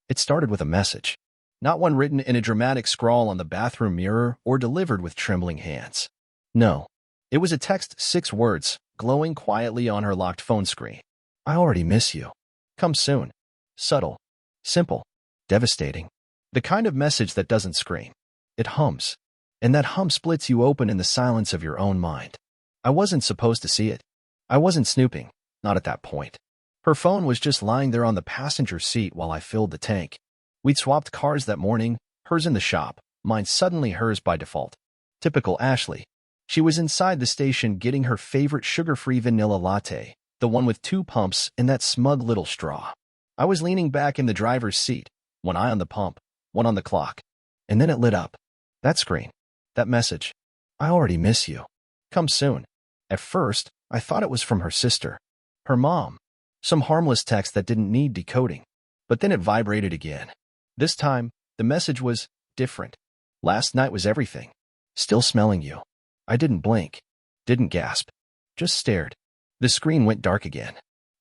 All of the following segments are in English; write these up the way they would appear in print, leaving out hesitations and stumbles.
It started with a message. Not one written in a dramatic scrawl on the bathroom mirror or delivered with trembling hands. No. It was a text, 6 words, glowing quietly on her locked phone screen. I already miss you. Come soon. Subtle. Simple. Devastating. The kind of message that doesn't scream. It hums. And that hum splits you open in the silence of your own mind. I wasn't supposed to see it. I wasn't snooping. Not at that point. Her phone was just lying there on the passenger seat while I filled the tank. We'd swapped cars that morning, hers in the shop, mine suddenly hers by default. Typical Ashley. She was inside the station getting her favorite sugar-free vanilla latte, the one with 2 pumps and that smug little straw. I was leaning back in the driver's seat, one eye on the pump, one on the clock. And then it lit up. That screen. That message. I already miss you. Come soon. At first, I thought it was from her sister. Her mom. Some harmless text that didn't need decoding. But then it vibrated again. This time, the message was different. Last night was everything. Still smelling you. I didn't blink. Didn't gasp. Just stared. The screen went dark again.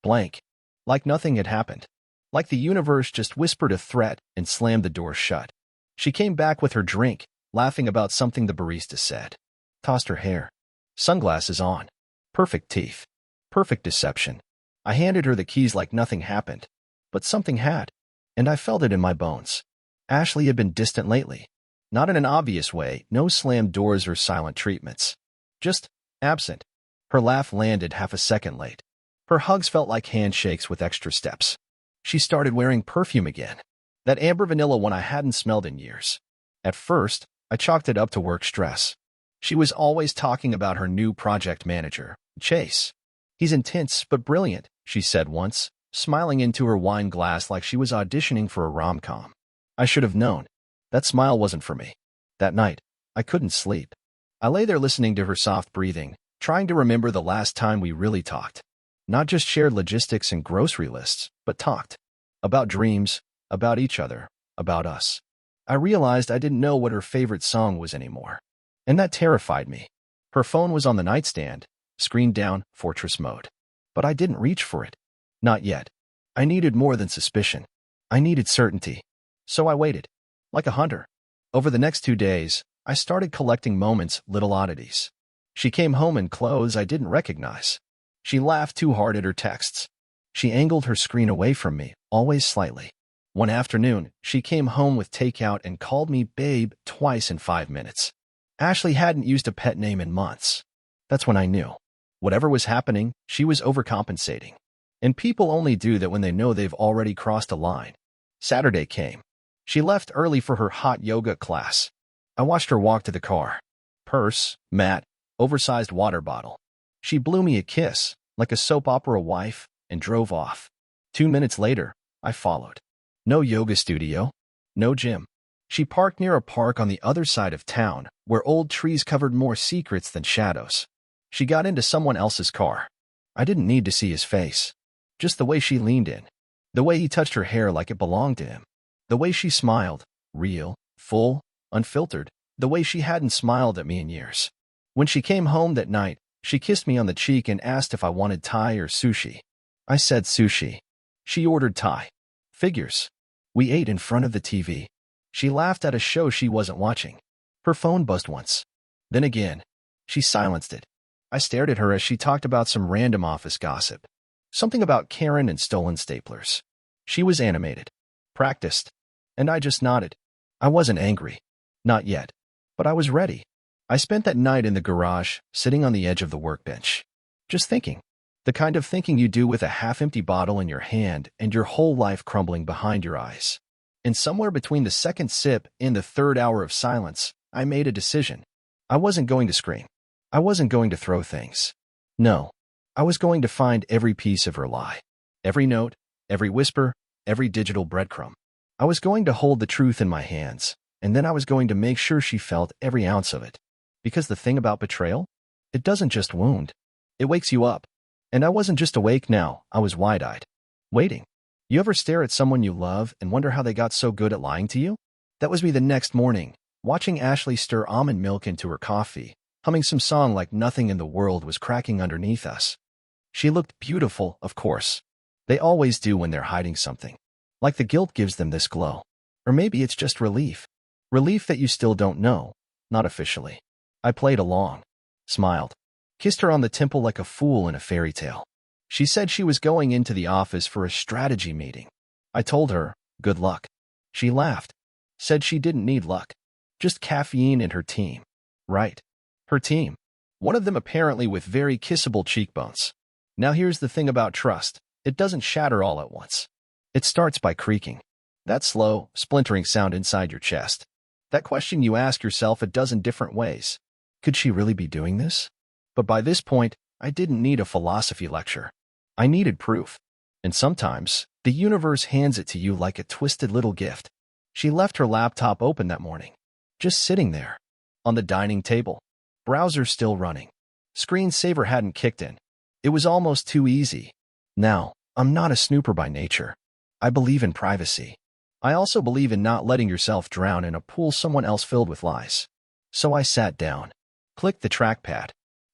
Blank. Like nothing had happened. Like the universe just whispered a threat and slammed the door shut. She came back with her drink, laughing about something the barista said. Tossed her hair. Sunglasses on. Perfect teeth. Perfect deception. I handed her the keys like nothing happened. But something had. And I felt it in my bones. Ashley had been distant lately. Not in an obvious way, no slammed doors or silent treatments. Just absent. Her laugh landed half a second late. Her hugs felt like handshakes with extra steps. She started wearing perfume again. That amber vanilla one I hadn't smelled in years. At first, I chalked it up to work stress. She was always talking about her new project manager, Chase. He's intense but brilliant, she said once, smiling into her wine glass like she was auditioning for a rom-com. I should have known. That smile wasn't for me. That night, I couldn't sleep. I lay there listening to her soft breathing, trying to remember the last time we really talked. Not just shared logistics and grocery lists, but talked. About dreams, about each other, about us. I realized I didn't know what her favorite song was anymore. And that terrified me. Her phone was on the nightstand, screen down, fortress mode. But I didn't reach for it. Not yet. I needed more than suspicion. I needed certainty. So I waited. Like a hunter. Over the next 2 days, I started collecting moments, little oddities. She came home in clothes I didn't recognize. She laughed too hard at her texts. She angled her screen away from me, always slightly. One afternoon, she came home with takeout and called me babe twice in 5 minutes. Ashley hadn't used a pet name in months. That's when I knew. Whatever was happening, she was overcompensating. And people only do that when they know they've already crossed a line. Saturday came. She left early for her hot yoga class. I watched her walk to the car. Purse, mat, oversized water bottle. She blew me a kiss, like a soap opera wife, and drove off. 2 minutes later, I followed. No yoga studio. No gym. She parked near a park on the other side of town, where old trees covered more secrets than shadows. She got into someone else's car. I didn't need to see his face. Just the way she leaned in. The way he touched her hair like it belonged to him. The way she smiled, real, full, unfiltered. The way she hadn't smiled at me in years. When she came home that night, she kissed me on the cheek and asked if I wanted Thai or sushi. I said sushi. She ordered Thai. Figures. We ate in front of the TV. She laughed at a show she wasn't watching. Her phone buzzed once. Then again. She silenced it. I stared at her as she talked about some random office gossip. Something about Karen and stolen staplers. She was animated. Practiced. And I just nodded. I wasn't angry. Not yet. But I was ready. I spent that night in the garage, sitting on the edge of the workbench. Just thinking. The kind of thinking you do with a half-empty bottle in your hand and your whole life crumbling behind your eyes. And somewhere between the second sip and the third hour of silence, I made a decision. I wasn't going to scream. I wasn't going to throw things. No. I was going to find every piece of her lie. Every note, every whisper, every digital breadcrumb. I was going to hold the truth in my hands, and then I was going to make sure she felt every ounce of it. Because the thing about betrayal? It doesn't just wound. It wakes you up. And I wasn't just awake now, I was wide-eyed. Waiting. You ever stare at someone you love and wonder how they got so good at lying to you? That was me the next morning, watching Ashley stir almond milk into her coffee, humming some song like nothing in the world was cracking underneath us. She looked beautiful, of course. They always do when they're hiding something. Like the guilt gives them this glow. Or maybe it's just relief. Relief that you still don't know. Not officially. I played along. Smiled. Kissed her on the temple like a fool in a fairy tale. She said she was going into the office for a strategy meeting. I told her, good luck. She laughed. Said she didn't need luck. Just caffeine and her team. Right. Her team. One of them apparently with very kissable cheekbones. Now here's the thing about trust. It doesn't shatter all at once. It starts by creaking. That slow, splintering sound inside your chest. That question you ask yourself a dozen different ways. Could she really be doing this? But by this point, I didn't need a philosophy lecture. I needed proof. And sometimes, the universe hands it to you like a twisted little gift. She left her laptop open that morning. Just sitting there. On the dining table. Browser still running. Screensaver hadn't kicked in. It was almost too easy. Now, I'm not a snooper by nature. I believe in privacy. I also believe in not letting yourself drown in a pool someone else filled with lies. So I sat down. Clicked the trackpad.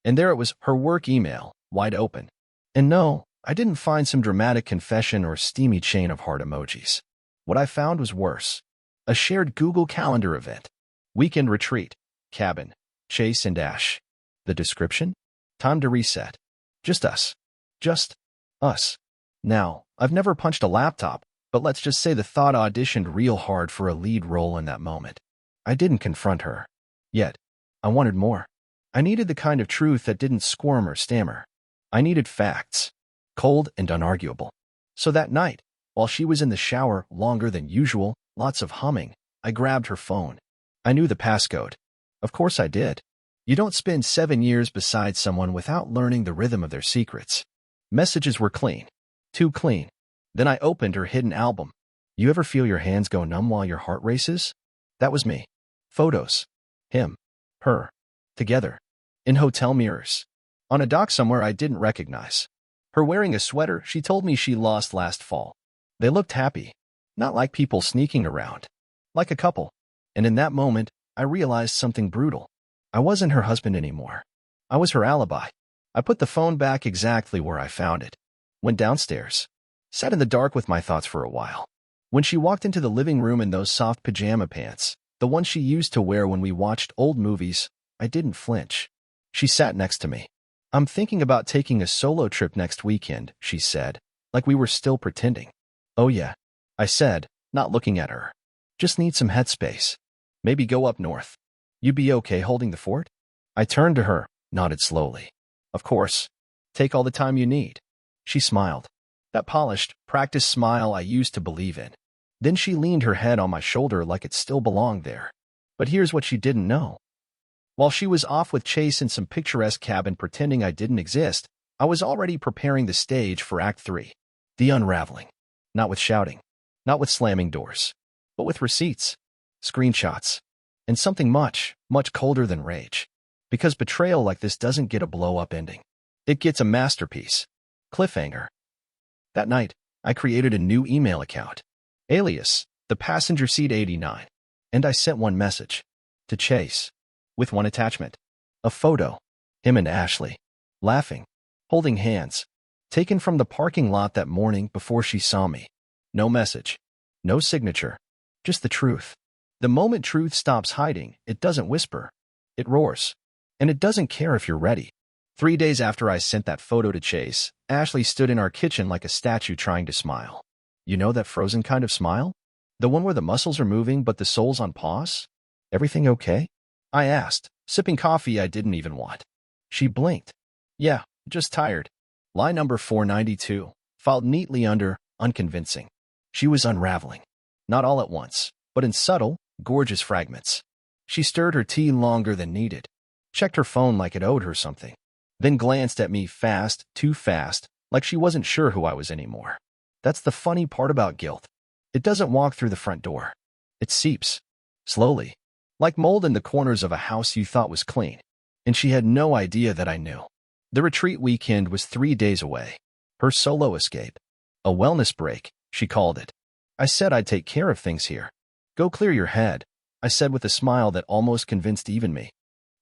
And there it was, her work email, wide open. And no, I didn't find some dramatic confession or steamy chain of heart emojis. What I found was worse. A shared Google Calendar event. Weekend retreat. Cabin. Chase and Ash. The description? Time to reset. Just us. Just us. Now, I've never punched a laptop, but let's just say the thought auditioned real hard for a lead role in that moment. I didn't confront her. Yet, I wanted more. I needed the kind of truth that didn't squirm or stammer. I needed facts. Cold and unarguable. So that night, while she was in the shower longer than usual, lots of humming, I grabbed her phone. I knew the passcode. Of course I did. You don't spend 7 years beside someone without learning the rhythm of their secrets. Messages were clean. Too clean. Then I opened her hidden album. You ever feel your hands go numb while your heart races? That was me. Photos. Him. Her. Together. In hotel mirrors. On a dock somewhere I didn't recognize. Her wearing a sweater she told me she lost last fall. They looked happy. Not like people sneaking around. Like a couple. And in that moment, I realized something brutal. I wasn't her husband anymore. I was her alibi. I put the phone back exactly where I found it. Went downstairs. Sat in the dark with my thoughts for a while. When she walked into the living room in those soft pajama pants, the ones she used to wear when we watched old movies, I didn't flinch. She sat next to me. I'm thinking about taking a solo trip next weekend, she said, like we were still pretending. Oh yeah, I said, not looking at her. Just need some headspace. Maybe go up north. You be okay holding the fort? I turned to her, nodded slowly. Of course. Take all the time you need. She smiled. That polished, practiced smile I used to believe in. Then she leaned her head on my shoulder like it still belonged there. But here's what she didn't know. While she was off with Chase in some picturesque cabin pretending I didn't exist, I was already preparing the stage for Act 3. The unraveling. Not with shouting. Not with slamming doors. But with receipts. Screenshots. And something much, much colder than rage. Because betrayal like this doesn't get a blow-up ending. It gets a masterpiece. Cliffhanger. That night, I created a new email account. Alias, the passenger seat 89. And I sent one message. To Chase. With one attachment. A photo. Him and Ashley. Laughing. Holding hands. Taken from the parking lot that morning before she saw me. No message. No signature. Just the truth. The moment truth stops hiding, it doesn't whisper. It roars. And it doesn't care if you're ready. 3 days after I sent that photo to Chase, Ashley stood in our kitchen like a statue trying to smile. You know that frozen kind of smile? The one where the muscles are moving but the soul's on pause? Everything okay? I asked, sipping coffee I didn't even want. She blinked. Yeah, just tired. Line number 492, filed neatly under, unconvincing. She was unraveling. Not all at once, but in subtle, gorgeous fragments. She stirred her tea longer than needed. Checked her phone like it owed her something. Then glanced at me fast, too fast, like she wasn't sure who I was anymore. That's the funny part about guilt. It doesn't walk through the front door. It seeps. Slowly. Like mold in the corners of a house you thought was clean. And she had no idea that I knew. The retreat weekend was 3 days away. Her solo escape. A wellness break, she called it. I said I'd take care of things here. Go clear your head, I said with a smile that almost convinced even me.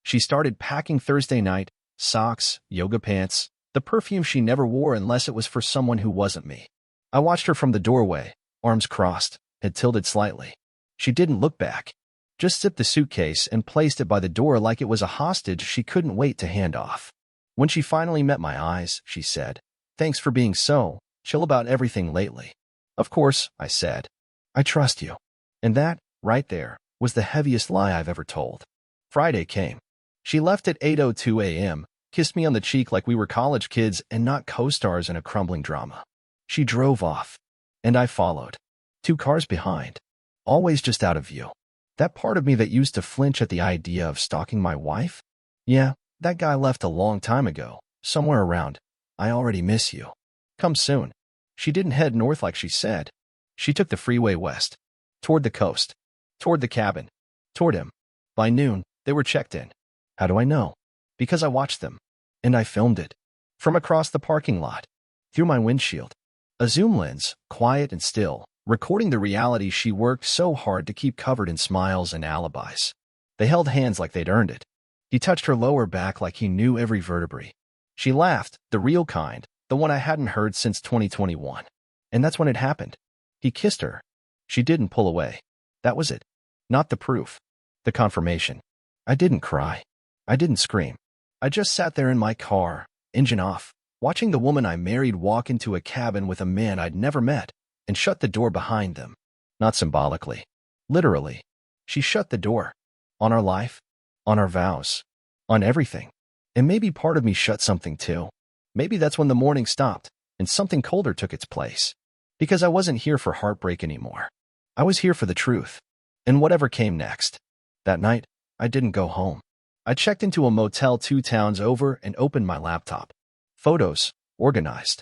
She started packing Thursday night, socks, yoga pants, the perfume she never wore unless it was for someone who wasn't me. I watched her from the doorway, arms crossed, head tilted slightly. She didn't look back, just zipped the suitcase and placed it by the door like it was a hostage she couldn't wait to hand off. When she finally met my eyes, she said, "Thanks for being so chill about everything lately." "Of course," I said. "I trust you." And that, right there, was the heaviest lie I've ever told. Friday came. She left at 8:02 a.m., kissed me on the cheek like we were college kids and not co-stars in a crumbling drama. She drove off, and I followed. 2 cars behind, always just out of view. That part of me that used to flinch at the idea of stalking my wife? Yeah, that guy left a long time ago, somewhere around, "I already miss you. Come soon." She didn't head north like she said. She took the freeway west, toward the coast, toward the cabin, toward him. By noon, they were checked in. How do I know? Because I watched them, and I filmed it. From across the parking lot, through my windshield. A zoom lens, quiet and still, recording the reality she worked so hard to keep covered in smiles and alibis. They held hands like they'd earned it. He touched her lower back like he knew every vertebrae. She laughed, the real kind, the one I hadn't heard since 2021. And that's when it happened. He kissed her. She didn't pull away. That was it. Not the proof. The confirmation. I didn't cry. I didn't scream. I just sat there in my car, engine off, watching the woman I married walk into a cabin with a man I'd never met and shut the door behind them. Not symbolically. Literally. She shut the door. On our life. On our vows. On everything. And maybe part of me shut something too. Maybe that's when the morning stopped and something colder took its place. Because I wasn't here for heartbreak anymore. I was here for the truth. And whatever came next. That night, I didn't go home. I checked into a motel 2 towns over and opened my laptop. Photos, organized.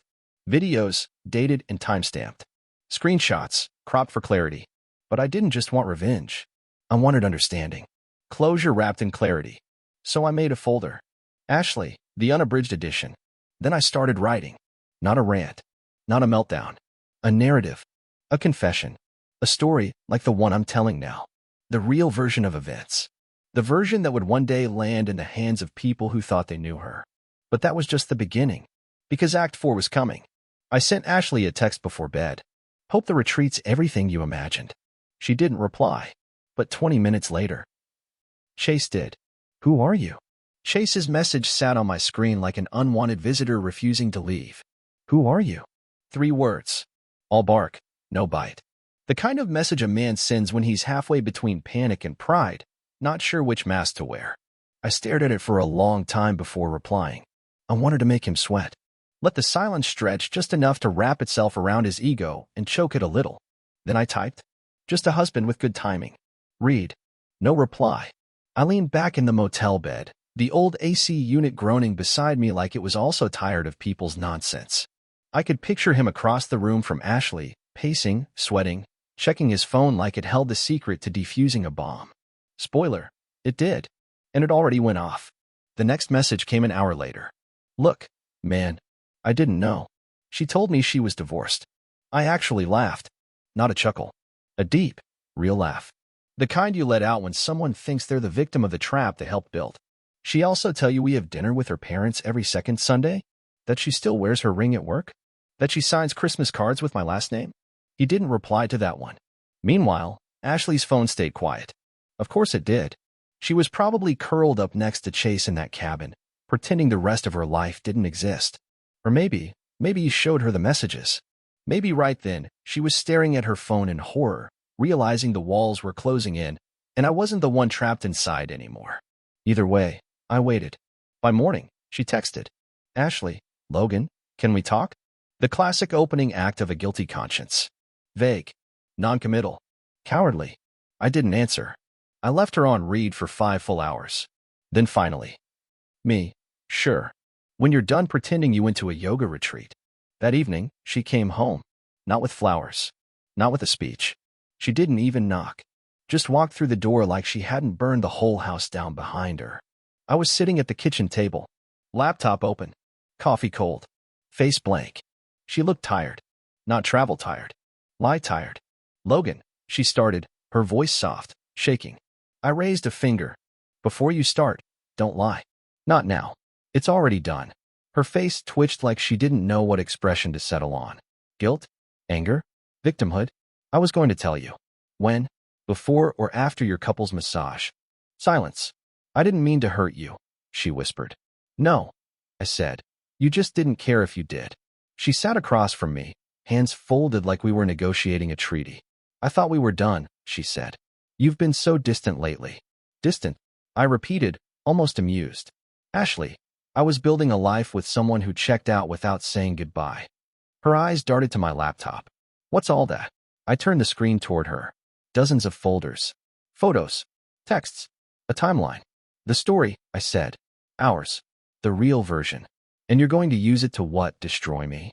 Videos, dated and timestamped. Screenshots, cropped for clarity. But I didn't just want revenge. I wanted understanding. Closure wrapped in clarity. So I made a folder. Ashley, the unabridged edition. Then I started writing. Not a rant. Not a meltdown. A narrative. A confession. A story like the one I'm telling now. The real version of events. The version that would one day land in the hands of people who thought they knew her. But that was just the beginning. Because Act 4 was coming. I sent Ashley a text before bed. "Hope the retreat's everything you imagined." She didn't reply. But 20 minutes later, Chase did. "Who are you?" Chase's message sat on my screen like an unwanted visitor refusing to leave. "Who are you?" 3 words. All bark, no bite. The kind of message a man sends when he's halfway between panic and pride, not sure which mask to wear. I stared at it for a long time before replying. I wanted to make him sweat. Let the silence stretch just enough to wrap itself around his ego and choke it a little. Then I typed, "Just a husband with good timing. Read." No reply. I leaned back in the motel bed, the old AC unit groaning beside me like it was also tired of people's nonsense. I could picture him across the room from Ashley, pacing, sweating, checking his phone like it held the secret to defusing a bomb. Spoiler, it did. And it already went off. The next message came an hour later. "Look, man, I didn't know." She told me she was divorced. I actually laughed. Not a chuckle. A deep, real laugh. The kind you let out when someone thinks they're the victim of the trap they helped build. She also tell you we have dinner with her parents every second Sunday? That she still wears her ring at work? That she signs Christmas cards with my last name? He didn't reply to that one. Meanwhile, Ashley's phone stayed quiet. Of course it did. She was probably curled up next to Chase in that cabin, pretending the rest of her life didn't exist. Or maybe he showed her the messages. Maybe right then, she was staring at her phone in horror, realizing the walls were closing in, and I wasn't the one trapped inside anymore. Either way, I waited. By morning, she texted, "Ashley, Logan, can we talk?" The classic opening act of a guilty conscience. Vague. Non-committal. Cowardly. I didn't answer. I left her on read for 5 full hours. Then finally. Me. Sure. When you're done pretending you went to a yoga retreat. That evening, she came home. Not with flowers. Not with a speech. She didn't even knock. Just walked through the door like she hadn't burned the whole house down behind her. I was sitting at the kitchen table. Laptop open. Coffee cold. Face blank. She looked tired. Not travel tired. Lie tired. "Logan," she started, her voice soft, shaking. I raised a finger. "Before you start, don't lie. Not now. It's already done." Her face twitched like she didn't know what expression to settle on. Guilt? Anger? Victimhood? I was going to tell you. When? Before or after your couple's massage? Silence. I didn't mean to hurt you, she whispered. No, I said. You just didn't care if you did. She sat across from me, hands folded like we were negotiating a treaty. I thought we were done, she said. You've been so distant lately. Distant, I repeated, almost amused. Ashley, I was building a life with someone who checked out without saying goodbye. Her eyes darted to my laptop. What's all that? I turned the screen toward her. Dozens of folders. Photos. Texts. A timeline. The story, I said. Ours. The real version. And you're going to use it to what, destroy me?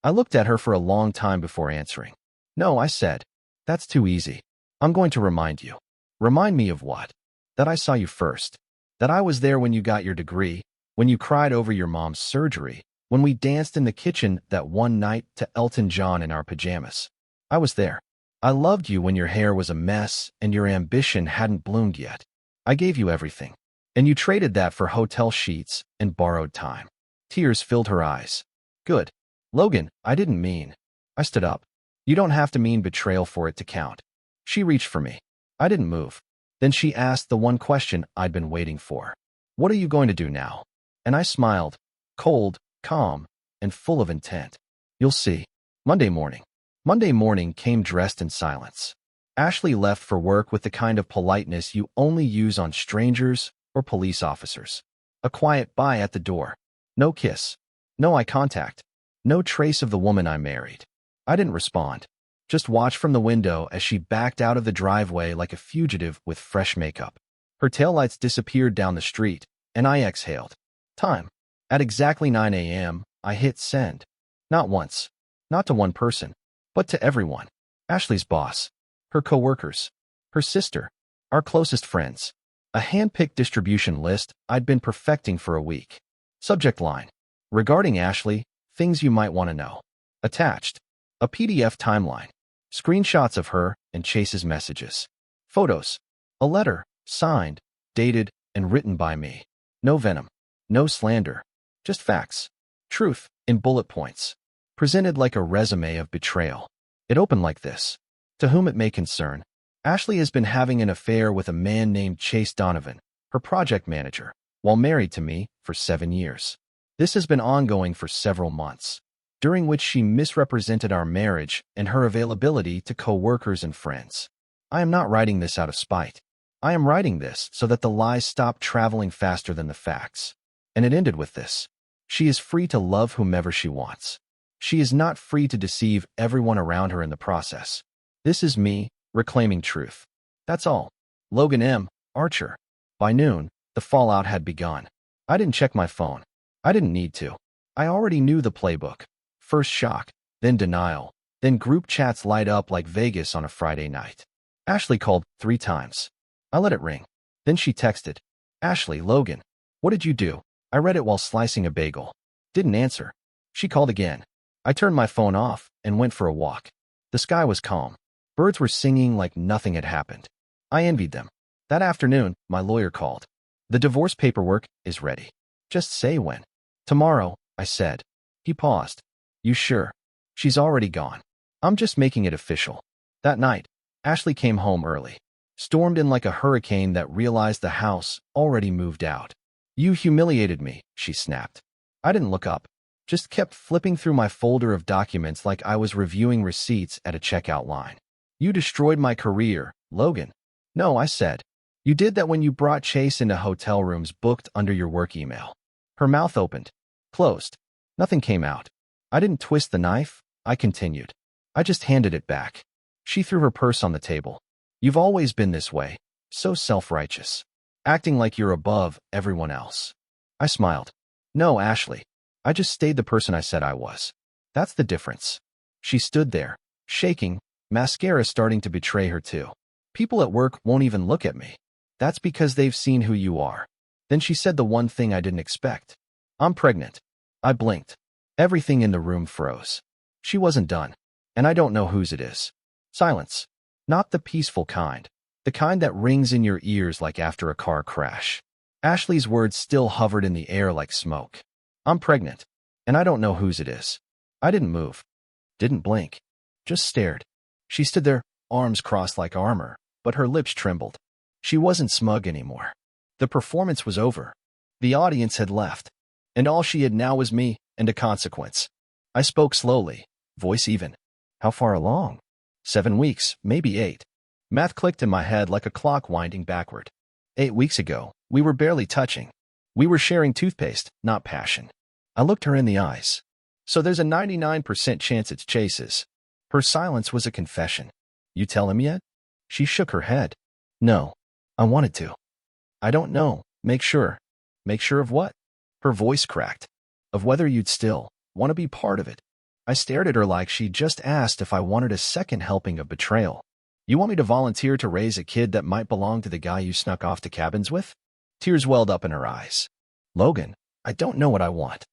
I looked at her for a long time before answering. No, I said. That's too easy. I'm going to remind you. Remind me of what? That I saw you first. That I was there when you got your degree, when you cried over your mom's surgery, when we danced in the kitchen that one night to Elton John in our pajamas. I was there. I loved you when your hair was a mess and your ambition hadn't bloomed yet. I gave you everything. And you traded that for hotel sheets and borrowed time. Tears filled her eyes. Good. Logan, I didn't mean. I stood up. You don't have to mean betrayal for it to count. She reached for me. I didn't move. Then she asked the one question I'd been waiting for. What are you going to do now? And I smiled, cold, calm, and full of intent. You'll see. Monday morning. Monday morning came dressed in silence. Ashley left for work with the kind of politeness you only use on strangers or police officers. A quiet bye at the door. No kiss. No eye contact. No trace of the woman I married. I didn't respond. Just watched from the window as she backed out of the driveway like a fugitive with fresh makeup. Her taillights disappeared down the street, and I exhaled. Time. At exactly 9 a.m., I hit send. Not once. Not to one person, but to everyone. Ashley's boss. Her coworkers. Her sister. Our closest friends. A hand-picked distribution list I'd been perfecting for a week. Subject line. Regarding Ashley, things you might want to know. Attached. A PDF timeline. Screenshots of her and Chase's messages. Photos. A letter, signed, dated, and written by me. No venom. No slander. Just facts. Truth, in bullet points. Presented like a resume of betrayal. It opened like this. To whom it may concern, Ashley has been having an affair with a man named Chase Donovan, her project manager, while married to me for 7 years. This has been ongoing for several months, during which she misrepresented our marriage and her availability to co-workers and friends. I am not writing this out of spite. I am writing this so that the lies stop traveling faster than the facts. And it ended with this. She is free to love whomever she wants. She is not free to deceive everyone around her in the process. This is me, reclaiming truth. That's all. Logan M. Archer. By noon, the fallout had begun. I didn't check my phone. I didn't need to. I already knew the playbook. First shock, then denial, then group chats light up like Vegas on a Friday night. Ashley called 3 times. I let it ring. Then she texted. Ashley, Logan. What did you do? I read it while slicing a bagel. Didn't answer. She called again. I turned my phone off and went for a walk. The sky was calm. Birds were singing like nothing had happened. I envied them. That afternoon, my lawyer called. The divorce paperwork is ready. Just say when. Tomorrow, I said. He paused. You sure? She's already gone. I'm just making it official. That night, Ashley came home early. Stormed in like a hurricane that realized the house already moved out. You humiliated me, she snapped. I didn't look up. Just kept flipping through my folder of documents like I was reviewing receipts at a checkout line. You destroyed my career, Logan. No, I said. You did that when you brought Chase into hotel rooms booked under your work email. Her mouth opened. Closed. Nothing came out. I didn't twist the knife. I continued. I just handed it back. She threw her purse on the table. You've always been this way. So self-righteous. Acting like you're above everyone else. I smiled. No, Ashley. I just stayed the person I said I was. That's the difference. She stood there, shaking, mascara starting to betray her too. People at work won't even look at me. That's because they've seen who you are. Then she said the one thing I didn't expect. I'm pregnant. I blinked. Everything in the room froze. She wasn't done. And I don't know whose it is. Silence. Not the peaceful kind. The kind that rings in your ears like after a car crash. Ashley's words still hovered in the air like smoke. I'm pregnant. And I don't know whose it is. I didn't move. Didn't blink. Just stared. She stood there, arms crossed like armor, but her lips trembled. She wasn't smug anymore. The performance was over. The audience had left, and all she had now was me and a consequence. I spoke slowly, voice even. How far along? 7 weeks, maybe 8. Math clicked in my head like a clock winding backward. 8 weeks ago, we were barely touching. We were sharing toothpaste, not passion. I looked her in the eyes. So there's a 99% chance it's Chase's. Her silence was a confession. You tell him yet? She shook her head. No. I wanted to. I don't know. Make sure. Make sure of what? Her voice cracked. Of whether you'd still want to be part of it. I stared at her like she'd just asked if I wanted a second helping of betrayal. You want me to volunteer to raise a kid that might belong to the guy you snuck off to cabins with? Tears welled up in her eyes. Logan, I don't know what I want.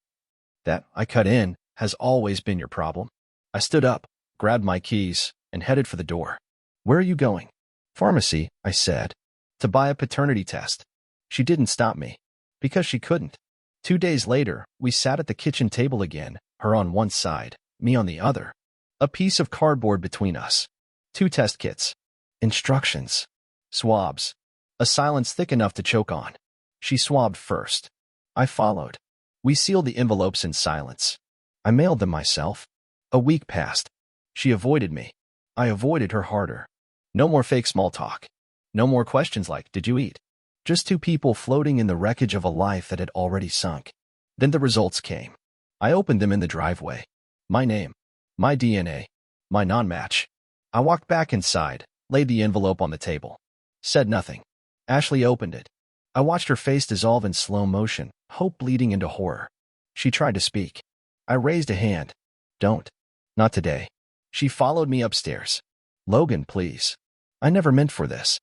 That, I cut in, has always been your problem. I stood up, grabbed my keys, and headed for the door. Where are you going? Pharmacy, I said. To buy a paternity test. She didn't stop me. Because she couldn't. 2 days later, we sat at the kitchen table again, her on one side, me on the other. A piece of cardboard between us. 2 test kits. Instructions. Swabs. A silence thick enough to choke on. She swabbed first. I followed. We sealed the envelopes in silence. I mailed them myself. A week passed. She avoided me. I avoided her harder. No more fake small talk. No more questions like, did you eat? Just 2 people floating in the wreckage of a life that had already sunk. Then the results came. I opened them in the driveway. My name. My DNA. My non-match. I walked back inside, laid the envelope on the table. Said nothing. Ashley opened it. I watched her face dissolve in slow motion, hope bleeding into horror. She tried to speak. I raised a hand. Don't. Not today. She followed me upstairs. Logan, please. I never meant for this.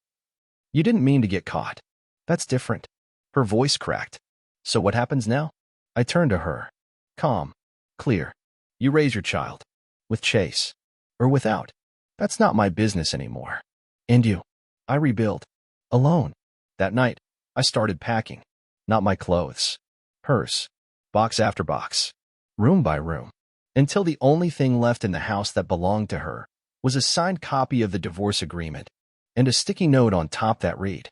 You didn't mean to get caught. That's different. Her voice cracked. So what happens now? I turned to her. Calm. Clear. You raise your child. With Chase. Or without. That's not my business anymore. And you. I rebuild. Alone. That night, I started packing. Not my clothes. Hers. Box after box. Room by room. Until the only thing left in the house that belonged to her was a signed copy of the divorce agreement and a sticky note on top that read,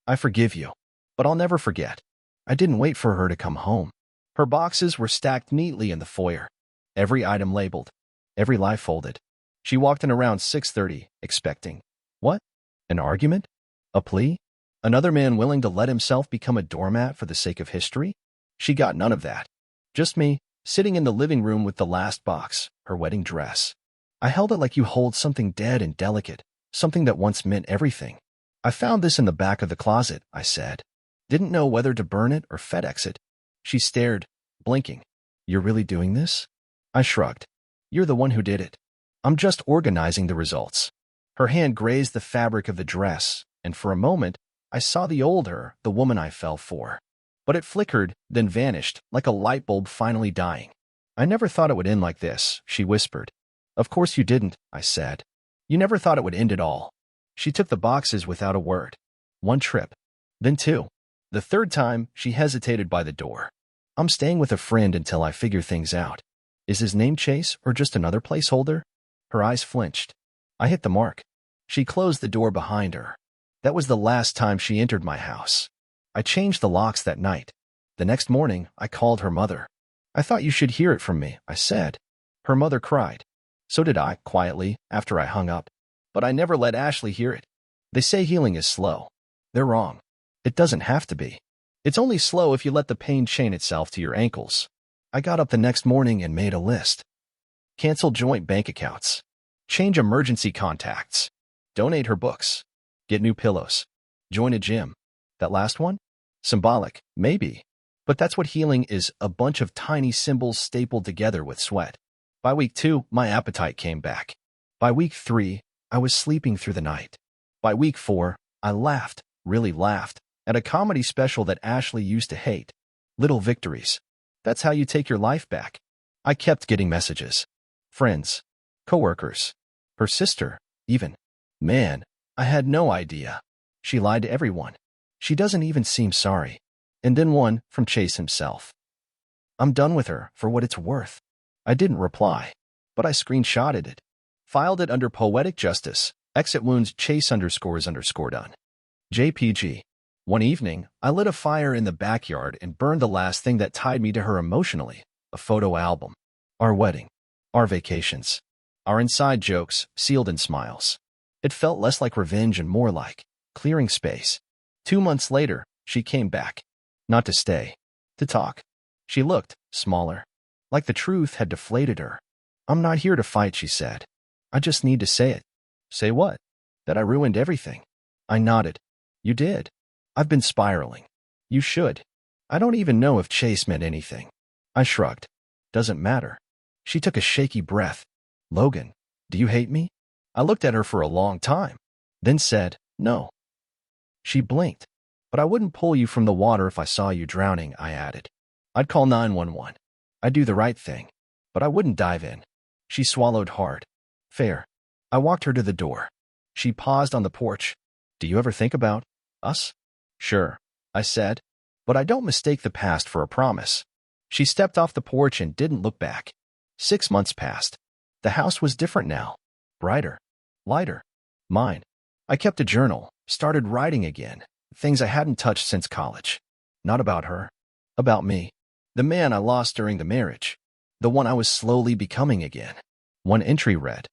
I forgive you, but I'll never forget. I didn't wait for her to come home. Her boxes were stacked neatly in the foyer, every item labeled, every life folded. She walked in around 6:30, expecting, what? An argument? A plea? Another man willing to let himself become a doormat for the sake of history? She got none of that. Just me, sitting in the living room with the last box, her wedding dress. I held it like you hold something dead and delicate, something that once meant everything. I found this in the back of the closet, I said. Didn't know whether to burn it or FedEx it. She stared, blinking. You're really doing this? I shrugged. You're the one who did it. I'm just organizing the results. Her hand grazed the fabric of the dress, and for a moment, I saw the old her, the woman I fell for. But it flickered, then vanished, like a light bulb finally dying. I never thought it would end like this, she whispered. Of course you didn't, I said. You never thought it would end at all. She took the boxes without a word. 1 trip. Then 2. The 3rd time, she hesitated by the door. I'm staying with a friend until I figure things out. Is his name Chase or just another placeholder? Her eyes flinched. I hit the mark. She closed the door behind her. That was the last time she entered my house. I changed the locks that night. The next morning, I called her mother. I thought you should hear it from me, I said. Her mother cried. So did I, quietly, after I hung up. But I never let Ashley hear it. They say healing is slow. They're wrong. It doesn't have to be. It's only slow if you let the pain chain itself to your ankles. I got up the next morning and made a list. Cancel joint bank accounts. Change emergency contacts. Donate her books. Get new pillows. Join a gym. That last one? Symbolic, maybe. But that's what healing is, a bunch of tiny symbols stapled together with sweat. By week 2, my appetite came back. By week 3, I was sleeping through the night. By week 4, I laughed, really laughed, at a comedy special that Ashley used to hate. Little victories. That's how you take your life back. I kept getting messages. Friends. Coworkers. Her sister, even. Man, I had no idea. She lied to everyone. She doesn't even seem sorry. And then one from Chase himself. I'm done with her, for what it's worth. I didn't reply, but I screenshotted it. Filed it under Poetic Justice. Exit wounds chase _ done. JPG. One evening, I lit a fire in the backyard and burned the last thing that tied me to her emotionally, a photo album. Our wedding. Our vacations. Our inside jokes, sealed in smiles. It felt less like revenge and more like clearing space. 2 months later, she came back. Not to stay. To talk. She looked smaller. Like the truth had deflated her. I'm not here to fight, she said. I just need to say it. Say what? That I ruined everything. I nodded. You did. I've been spiraling. You should. I don't even know if Chase meant anything. I shrugged. Doesn't matter. She took a shaky breath. Logan, do you hate me? I looked at her for a long time, then said, no. She blinked. But I wouldn't pull you from the water if I saw you drowning, I added. I'd call 911. I'd do the right thing. But I wouldn't dive in. She swallowed hard. Fair. I walked her to the door. She paused on the porch. Do you ever think about us? Sure, I said. But I don't mistake the past for a promise. She stepped off the porch and didn't look back. 6 months passed. The house was different now. Brighter. Lighter. Mine. I kept a journal, started writing again. Things I hadn't touched since college. Not about her. About me. The man I lost during the marriage. The one I was slowly becoming again. One entry read,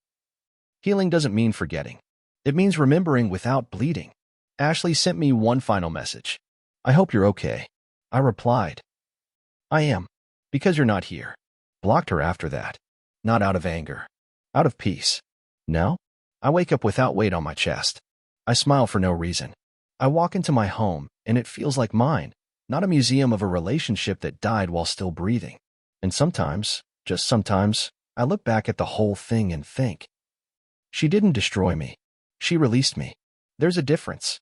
healing doesn't mean forgetting. It means remembering without bleeding. Ashley sent me one final message. I hope you're okay. I replied, I am. Because you're not here. Blocked her after that. Not out of anger. Out of peace. Now, I wake up without weight on my chest. I smile for no reason. I walk into my home, and it feels like mine, not a museum of a relationship that died while still breathing. And sometimes, just sometimes, I look back at the whole thing and think, she didn't destroy me. She released me. There's a difference.